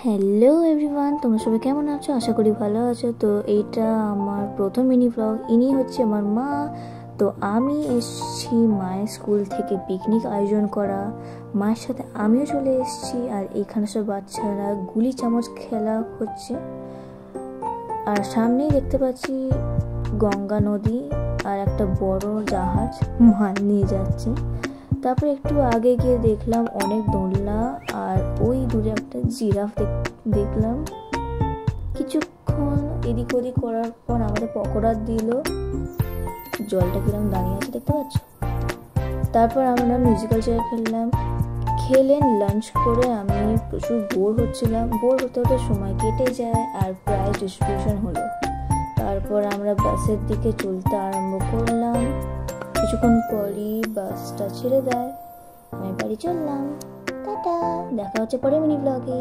Hello everyone, তোমরা সবাই কেমন আছো? আশা করি ভালো আছো। তো এইটা আমার প্রথম মিনি ব্লগ। ইনি হচ্ছে আমার মা। তো আমি এসেছি মায়ের স্কুল থেকে পিকনিক আয়োজন করা, মায়ের সাথে আমিও চলে এসেছি। আর এখানে সব বাচ্চারা গুলি চামচ খেলা হচ্ছে। আর সামনেই দেখতে পাচ্ছি গঙ্গা নদী আর একটা বড় জাহাজ মাল নিয়ে যাচ্ছে। তারপরে একটু আগে গিয়ে দেখলাম অনেক দোলনা, আর ওই দূরে একটা জিরাফ দেখলাম। কিছুক্ষণ এদিক ওদিক করার পর আমাদের পকোড়া দিল। জলটা কিরম দাঁড়িয়ে আছে দেখতে পাচ্ছ। তারপর আমরা মিউজিক্যাল চেয়ার খেলেন লাঞ্চ করে আমি প্রচুর বোর হচ্ছিলাম। বোর হতে হতে সময় কেটে যায় আর প্রাইজ ডিস্ট্রিবিউশন হলো। তারপর আমরা বাসের দিকে চলতে আরম্ভ করলাম। কিছুক্ষণ পরই বাসটা ছেড়ে দেয়, আমি বাড়ি চললাম। টাটা, দেখা হচ্ছে পরে মিনি ব্লগে।